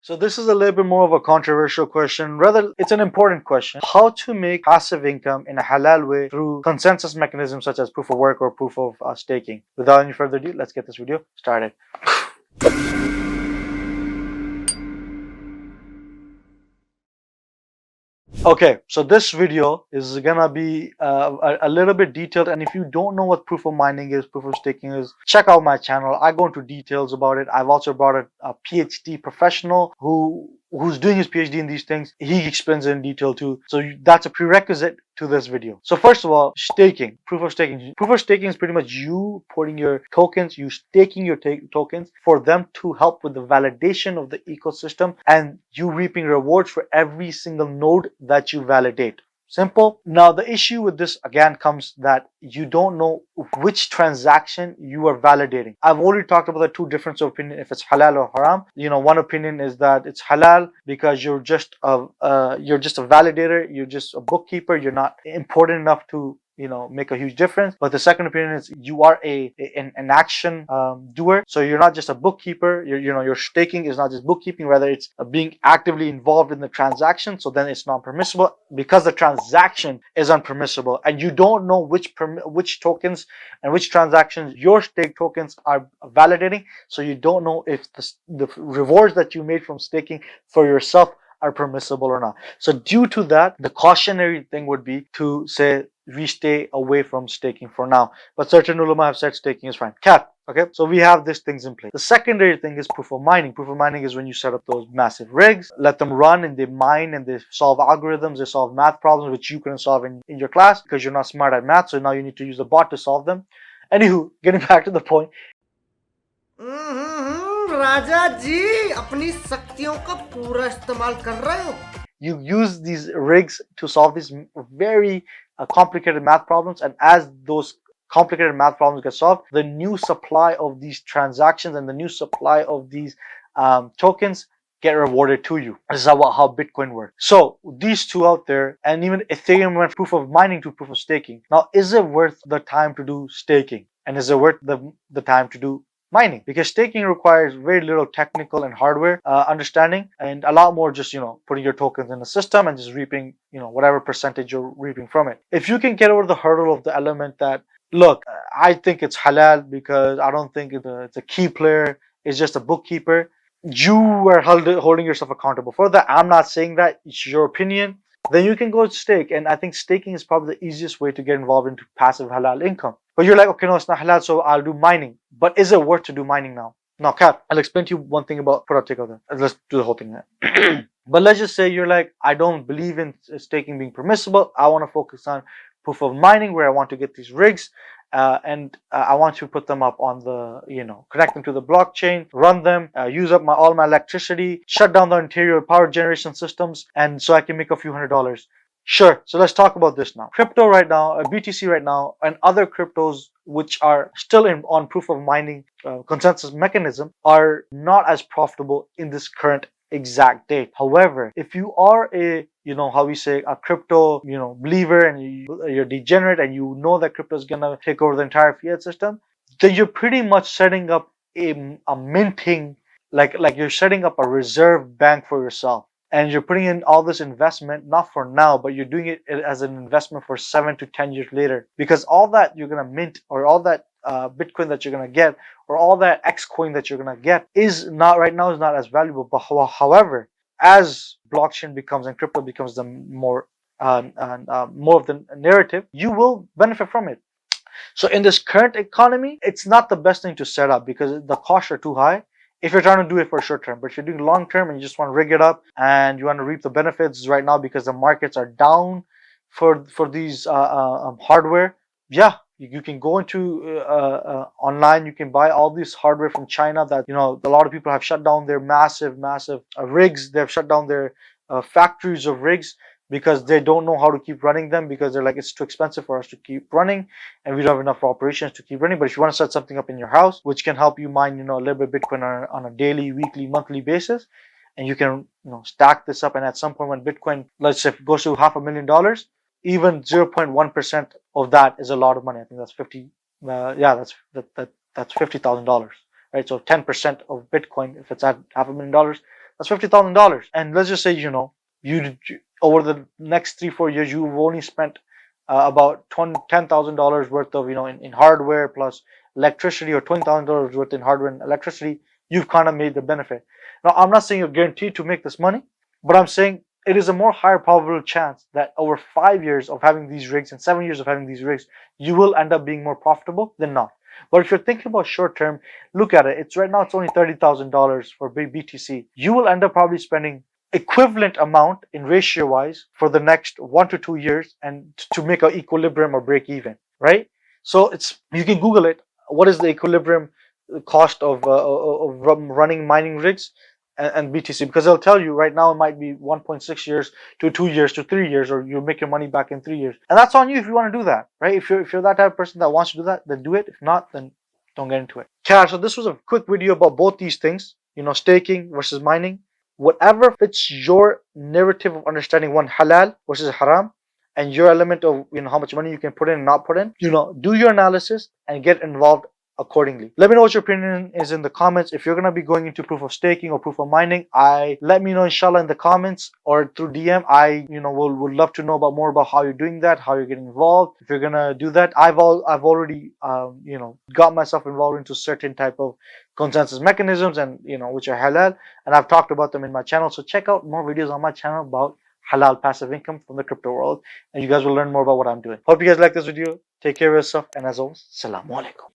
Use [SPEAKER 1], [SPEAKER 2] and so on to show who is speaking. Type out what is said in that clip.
[SPEAKER 1] So this is a little bit more of a controversial question. Rather, it's an important question. How to make passive income in a halal way through consensus mechanisms such as proof of work or proof of staking. Without any further ado, let's get this video started. Okay, so this video is gonna be a little bit detailed, and if you don't know what proof of mining is, proof of staking is, check out my channel. I go into details about it. I've also brought a PhD professional who's doing his PhD in these things. He explains it in detail too. So that's a prerequisite to this video. So first of all, staking, proof of staking. Proof of staking is pretty much you putting your tokens, you staking your tokens for them to help with the validation of the ecosystem, and you reaping rewards for every single node that you validate. Simple. Now the issue with this again comes that you don't know which transaction you are validating. I've already talked about the two different opinions, if it's halal or haram. One opinion is that it's halal because you're just a validator, you're just a bookkeeper, you're not important enough to make a huge difference. But the second opinion is you are an action doer, so you're not just a bookkeeper. Your staking is not just bookkeeping, rather it's being actively involved in the transaction. So then it's not permissible because the transaction is unpermissible, and you don't know which tokens and which transactions your stake tokens are validating. So you don't know if the rewards that you made from staking for yourself are permissible or not. So due to that, the cautionary thing would be to say we stay away from staking for now. But certain ulama have said staking is fine. Cap. Okay, so we have these things in place. The secondary thing is proof of mining. Proof of mining is when you set up those massive rigs, let them run, and they mine and they solve algorithms, they solve math problems which you couldn't solve in your class because you're not smart at math. So now you need to use a bot to solve them. Anywho, getting back to the point. राजा जी अपनी शक्तियों का पूरा इस्तेमाल कर रहे हो. You use these rigs to solve these very complicated math problems, and as those complicated math problems get solved, the new supply of these transactions and the new supply of these tokens get rewarded to you. This is how Bitcoin works. So these two out there, and even Ethereum went proof of mining to proof of staking. Now, is it worth the time to do staking? And is it worth the time to do mining? Because staking requires very little technical and hardware understanding, and a lot more just putting your tokens in the system and just reaping whatever percentage you're reaping from it. If you can get over the hurdle of the element that, look, I think it's halal because I don't think it's a key player, it's just a bookkeeper, you are holding yourself accountable for that. I'm not saying that, it's your opinion. Then you can go stake, and I think staking is probably the easiest way to get involved into passive halal income. But you're like, okay, no, it's not halal, so I'll do mining. But is it worth to do mining now? No, Cap, I'll explain to you one thing about take out that. Let's do the whole thing now. But let's just say you're like, I don't believe in staking being permissible. I want to focus on proof of mining, where I want to get these rigs and I want to put them up on the, connect them to the blockchain, run them, use up all my electricity, shut down the interior power generation systems, and so I can make a few $100s. Sure. So let's talk about this now. Crypto right now, BTC right now, and other cryptos which are still on proof of mining consensus mechanism are not as profitable in this current exact date. However, if you are a how we say a crypto believer, and you're degenerate and you know that crypto is gonna take over the entire fiat system, then you're pretty much setting up a minting, like you're setting up a reserve bank for yourself, and you're putting in all this investment not for now, but you're doing it as an investment for 7 to 10 years later, because all that you're gonna mint, or all that Bitcoin that you're gonna get, or all that X coin that you're gonna get is not right now is not as valuable. But however, as blockchain becomes and crypto becomes the more of the narrative, you will benefit from it. So in this current economy, it's not the best thing to set up because the costs are too high if you're trying to do it for short term. But if you're doing long term and you just want to rig it up and you want to reap the benefits right now because the markets are down for these hardware, yeah, you can go into online, you can buy all this hardware from China that a lot of people have shut down their massive rigs. They've shut down their factories of rigs because they don't know how to keep running them, because they're like, it's too expensive for us to keep running and we don't have enough operations to keep running. But if you want to set something up in your house which can help you mine a little bit Bitcoin on a daily, weekly, monthly basis, and you can stack this up, and at some point when Bitcoin, let's say, goes to $500,000, even 0.1% of that is a lot of money. I think that's that's $50,000, right? So 10% of Bitcoin, if it's at $500,000, That's $50,000. And let's just say, you over the next 3-4 years, you've only spent about $10,000 worth of, in hardware plus electricity, or $20,000 worth in hardware and electricity. You've kind of made the benefit. Now, I'm not saying you're guaranteed to make this money, but I'm saying it is a more higher probable chance that over 5 years of having these rigs and 7 years of having these rigs, you will end up being more profitable than not. But if you're thinking about short term, look at it. It's right now, it's only $30,000 for BTC. You will end up probably spending equivalent amount in ratio wise for the next 1 to 2 years, and to make an equilibrium or break even, right? So you can Google it. What is the equilibrium cost of running mining rigs and BTC? Because they'll tell you right now it might be 1.6 years to 2 years to 3 years, or you'll make your money back in 3 years. And that's on you if you want to do that, right? If you're that type of person that wants to do that, then do it. If not, then don't get into it. Okay, so this was a quick video about both these things, staking versus mining. Whatever fits your narrative of understanding, one, halal versus haram, and your element of how much money you can put in and not put in, do your analysis and get involved accordingly. Let me know what your opinion is in the comments. If you're going to be going into proof of staking or proof of mining, let me know, inshallah, in the comments or through DM. I would love to know more about how you're doing that, how you're getting involved. If you're going to do that, I've already got myself involved into certain type of consensus mechanisms, and which are halal, and I've talked about them in my channel. So check out more videos on my channel about halal passive income from the crypto world, and you guys will learn more about what I'm doing. Hope you guys like this video. Take care of yourself, and as always, Assalamu alaikum.